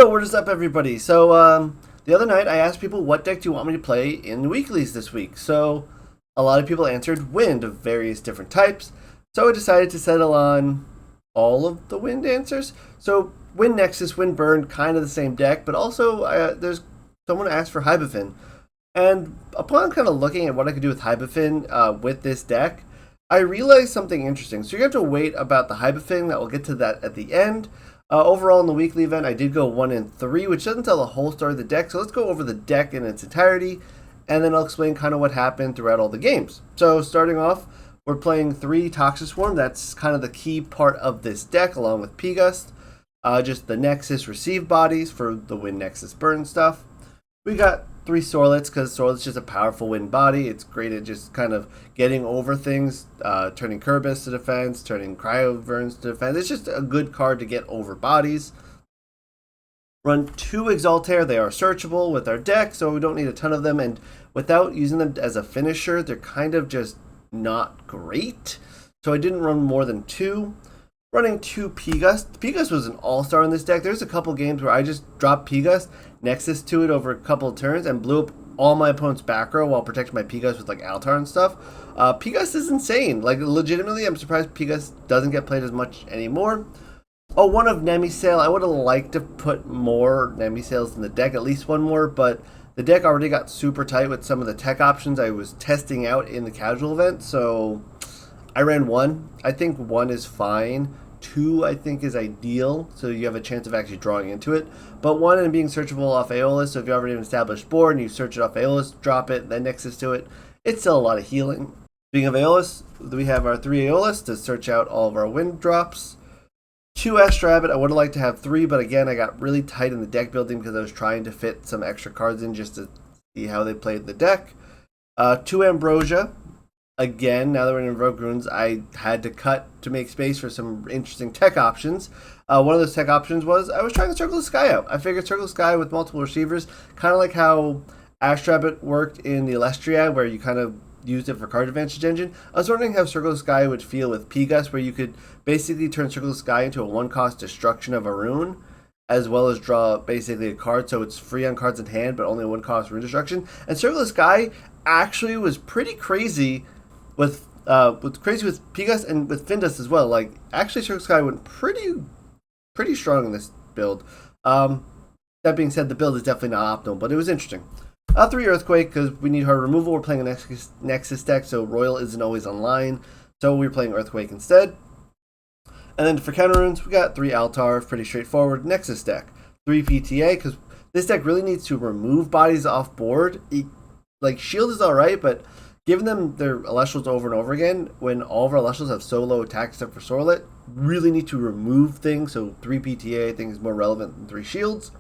Yo, what is up, everybody? So, the other night I asked people what deck do you want me to play in the weeklies this week. So, a lot of people answered Wind of various different types. So, I decided to settle on all of the Wind answers. So, Wind Nexus, Wind Burn, kind of the same deck, but also there's someone asked for Hiboofin. And upon kind of looking at what I could do with Hiboofin with this deck, I realized something interesting. So, you're going to have to wait about the Hiboofin. We'll get to that at the end. Overall, in the weekly event, I did go 1 and 3, which doesn't tell the whole story of the deck. So let's go over the deck in its entirety, and then I'll explain kind of what happened throughout all the games. So starting off, we're playing 3 Toxic Swarm. That's kind of the key part of this deck, along with P-Gust. Just the Nexus receive bodies for the Wind Nexus burn stuff. We got 3 Sorlets, because Sorlet's just a powerful wind body. It's great at just kind of getting over things, turning Kerbis to defense, turning Cryoverns to defense. It's just a good card to get over bodies. Run 2 Exaltair. They are searchable with our deck, so we don't need a ton of them. And without using them as a finisher, they're kind of just not great. So I didn't run more than 2. Running 2 P-Gust. P-Gust was an all-star in this deck. There's a couple games where I just dropped P-Gust, Nexus to it over a couple of turns, and blew up all my opponent's back row while protecting my P-Gust with like Altar and stuff. P-Gust is insane. Like, legitimately, I'm surprised P-Gust doesn't get played as much anymore. Oh, one of Nemisail. I would have liked to put more Nemisails in the deck, at least one more, but the deck already got super tight with some of the tech options I was testing out in the casual event, so I ran 1. I think 1 is fine. 2, I think, is ideal, so you have a chance of actually drawing into it. But 1 and being searchable off Aeolus, so if you already have an established board and you search it off Aeolus, drop it, then Nexus to it, it's still a lot of healing. Speaking of Aeolus, we have our 3 Aeolus to search out all of our wind drops. 2 Astrabbit. I would have liked to have 3, but again, I got really tight in the deck building because I was trying to fit some extra cards in just to see how they played the deck. 2 Ambrosia. Again, now that we're in Invoke Runes, I had to cut to make space for some interesting tech options. One of those tech options was I was trying to Circle the Sky out. I figured Circle the Sky with multiple receivers, kind of like how Astrabbit worked in the Elestriad, where you kind of used it for card advantage engine. I was wondering how Circle the Sky would feel with P-Gust, where you could basically turn Circle the Sky into a 1-cost destruction of a rune, as well as draw basically a card, so it's free on cards in hand, but only a 1-cost rune destruction. And Circle the Sky actually was pretty crazy with P-Gust and with Findust as well. Like, actually, Circle Sky went pretty strong in this build. That being said, the build is definitely not optimal, but it was interesting. 3 Earthquake, because we need hard removal. We're playing a Nexus deck, so Royal isn't always online, so we're playing Earthquake instead. And then for counter runes, we got 3 Altar, pretty straightforward Nexus deck. 3 PTA, because this deck really needs to remove bodies off board. Like, Shield is alright, but giving them their Elestrals over and over again, when all of our Elestrals have so low attack except for Sorlet, really need to remove things, so 3 PTA I think is more relevant than 3 Shields.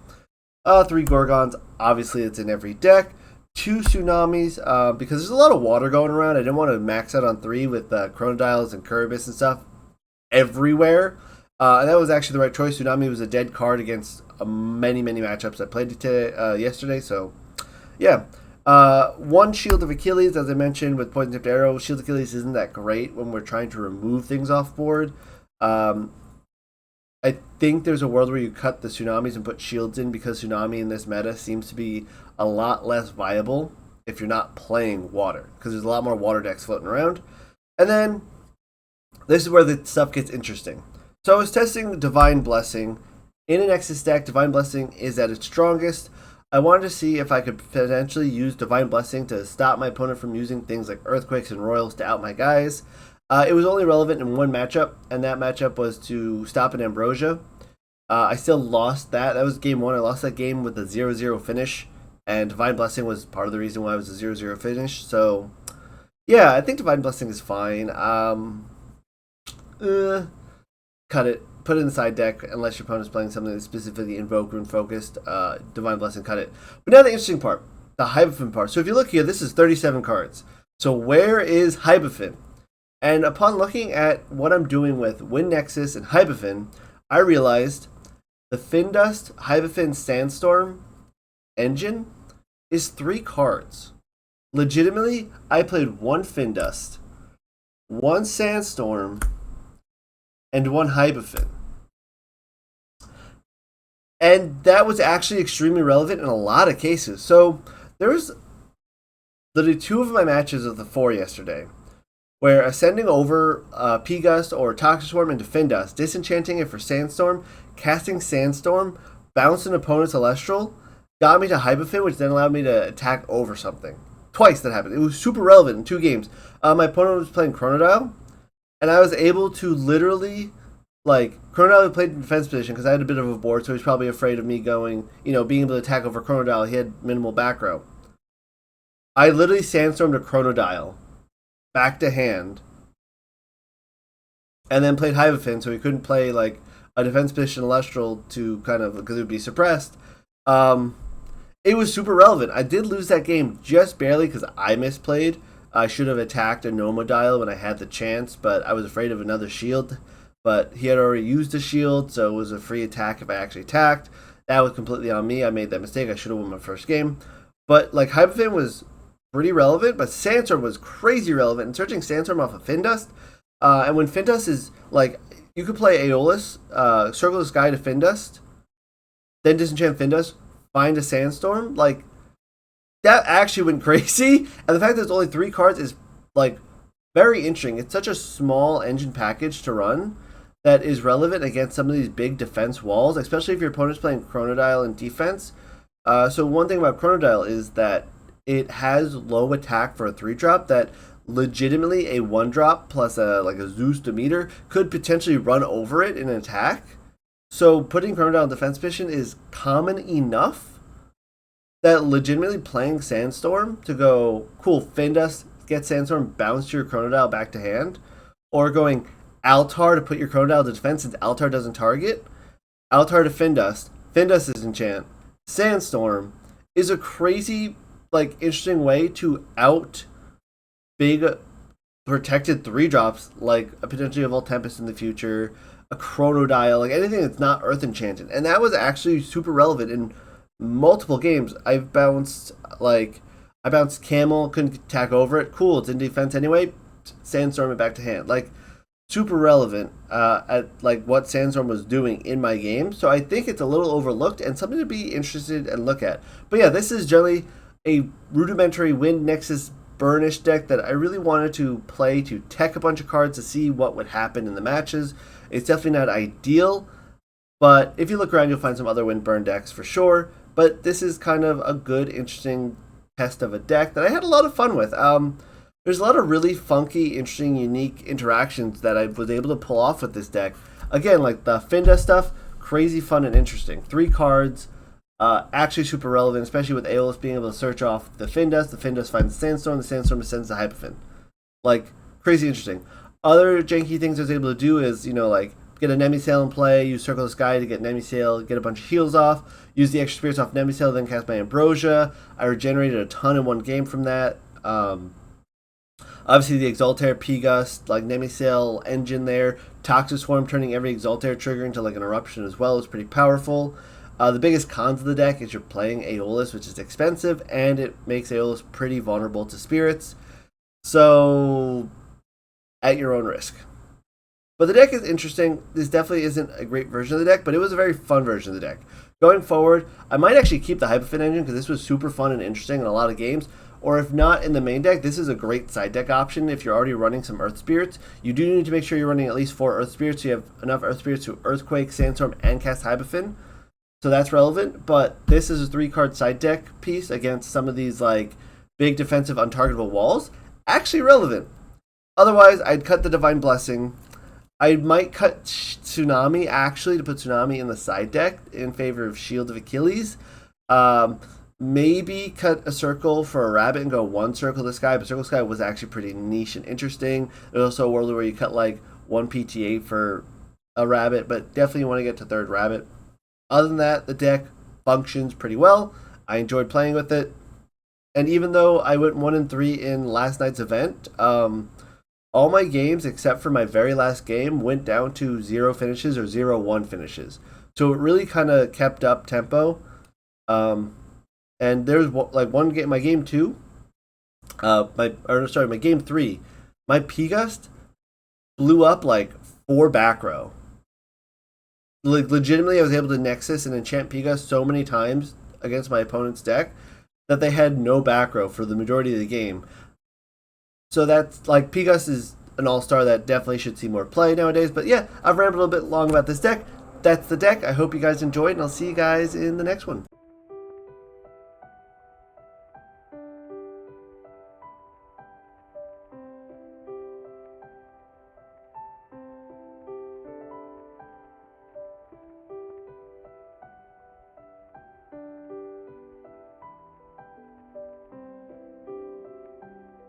3 Gorgons, obviously it's in every deck. 2 Tsunamis, because there's a lot of water going around. I didn't want to max out on 3 with Chronodials and Kerbis and stuff everywhere. And that was actually the right choice. Tsunami was a dead card against many matchups I played yesterday, so yeah. 1 Shield of Achilles, as I mentioned, with Poison Tipped Arrow. Shield of Achilles isn't that great when we're trying to remove things off board. I think there's a world where you cut the Tsunamis and put shields in, because Tsunami in this meta seems to be a lot less viable if you're not playing water, because there's a lot more water decks floating around. And then this is where the stuff gets interesting. So I was testing Divine Blessing. In an Nexus deck, Divine Blessing is at its strongest. I wanted to see if I could potentially use Divine Blessing to stop my opponent from using things like Earthquakes and Royals to out my guys. It was only relevant in 1 matchup, and that matchup was to stop an Ambrosia. I still lost that. That was game 1. I lost that game with a 0-0 finish, and Divine Blessing was part of the reason why it was a 0-0 finish. So, yeah, I think Divine Blessing is fine. Cut it. Put it in the side deck, unless your opponent's playing something that's specifically Invoke Rune focused. Divine Blessing, cut it. But now the interesting part, the Hiboofin part. So if you look here, this is 37 cards. So where is Hiboofin? And upon looking at what I'm doing with Wind Nexus and Hiboofin, I realized the Findust Hiboofin Sandstorm engine is 3 cards. Legitimately, I played 1 Findust, 1 Sandstorm, and 1 Hiboofin. And that was actually extremely relevant in a lot of cases. So there was literally two of my matches of the four yesterday where ascending over P-Gust or Toxic Swarm into Findust, disenchanting it for Sandstorm, casting Sandstorm, bounce an opponent's Elestral, got me to Hiboofin, which then allowed me to attack over something. Twice that happened. It was super relevant in two games. My opponent was playing Chronodile, and I was able to literally, like, Chronodile played in defense position because I had a bit of a board, so he's probably afraid of me going, being able to attack over Chronodile. He had minimal back row. I literally Sandstormed a Chronodile back to hand, and then played Hiboofin, so he couldn't play like a defense position Elestral to kind of because it would be suppressed. It was super relevant. I did lose that game just barely because I misplayed. I should have attacked a Nomodile when I had the chance, but I was afraid of another shield. But he had already used a shield, so it was a free attack if I actually attacked. That was completely on me. I made that mistake. I should have won my first game. But like Hiboofin was pretty relevant, but Sandstorm was crazy relevant. And searching Sandstorm off of Findust, and when Findust is like, you could play Aeolus, Circle the Sky to Findust, then disenchant Findust, find a Sandstorm, like that actually went crazy. And the fact that there's only 3 cards is like very interesting. It's such a small engine package to run that is relevant against some of these big defense walls, especially if your opponent's playing Chronodile in defense. So one thing about Chronodile is that it has low attack for a 3-drop that legitimately a 1-drop plus a Zeus Demeter could potentially run over it in an attack. So putting Chronodile in defense position is common enough that legitimately playing Sandstorm to go, cool, Findust, get Sandstorm, bounce your Chronodile back to hand, or going Altar to put your Chronodile to defense since Altar doesn't target, Altar to Findust, Findust is enchant, Sandstorm is a crazy, like, interesting way to out big protected 3-drops like a potentially Evolved Tempest in the future, a Chronodile, like anything that's not Earth Enchanted. And that was actually super relevant in multiple games. I bounced Camel, couldn't attack over it. Cool, it's in defense anyway. Sandstorm it back to hand. Like, super relevant at like what Sandstorm was doing in my game. So I think it's a little overlooked and something to be interested and look at. But yeah, this is generally a rudimentary Wind Nexus Burnish deck that I really wanted to play to tech a bunch of cards to see what would happen in the matches. It's definitely not ideal, but if you look around, you'll find some other Wind Burn decks for sure. But this is kind of a good, interesting test of a deck that I had a lot of fun with. There's a lot of really funky, interesting, unique interactions that I was able to pull off with this deck. Again, like the Finda stuff, crazy fun and interesting. 3 cards, actually super relevant, especially with Aeolus being able to search off the Findust finds the Sandstorm ascends the Hiboofin. Like, crazy interesting. Other janky things I was able to do is, like, get a Nemisail in play, use Circle of the Sky to get Nemisail, get a bunch of heals off, use the extra spirits off Nemisail, then cast my Ambrosia. I regenerated a ton in one game from that. Obviously, the Exaltair, P-Gust, like Nemisail engine there. Toxic Swarm turning every Exaltair trigger into like an eruption as well is pretty powerful. The biggest cons of the deck is you're playing Aeolus, which is expensive, and it makes Aeolus pretty vulnerable to spirits. So, at your own risk. But the deck is interesting. This definitely isn't a great version of the deck, but it was a very fun version of the deck. Going forward, I might actually keep the Hiboofin engine because this was super fun and interesting in a lot of games. Or if not in the main deck, this is a great side deck option if you're already running some Earth Spirits. You do need to make sure you're running at least 4 Earth Spirits so you have enough Earth Spirits to Earthquake, Sandstorm, and cast Hiboofin. So that's relevant, but this is a 3-card side deck piece against some of these like big defensive untargetable walls. Actually relevant. Otherwise, I'd cut the Divine Blessing. I might cut Tsunami actually to put Tsunami in the side deck in favor of Shield of Achilles. Maybe cut a circle for a rabbit and go 1 Circle the Sky, but Circle the Sky was actually pretty niche and interesting. There's also a world where you cut like 1 PTA for a rabbit, but definitely want to get to 3rd rabbit. Other than that, the deck functions pretty well. I enjoyed playing with it. And even though I went 1-3 in last night's event, all my games except for my very last game went down to 0 finishes or 0-1 finishes. So it really kind of kept up tempo. And there's like one game, my game 2, my game 3, my P-Gust blew up like 4 back row. legitimately, I was able to Nexus and enchant Piga so many times against my opponent's deck that they had no back row for the majority of the game. So that's like Pigas is an all-star that definitely should see more play nowadays. But yeah, I've rambled a little bit long about this deck. That's the deck. I hope you guys enjoyed, and I'll see you guys in the next one.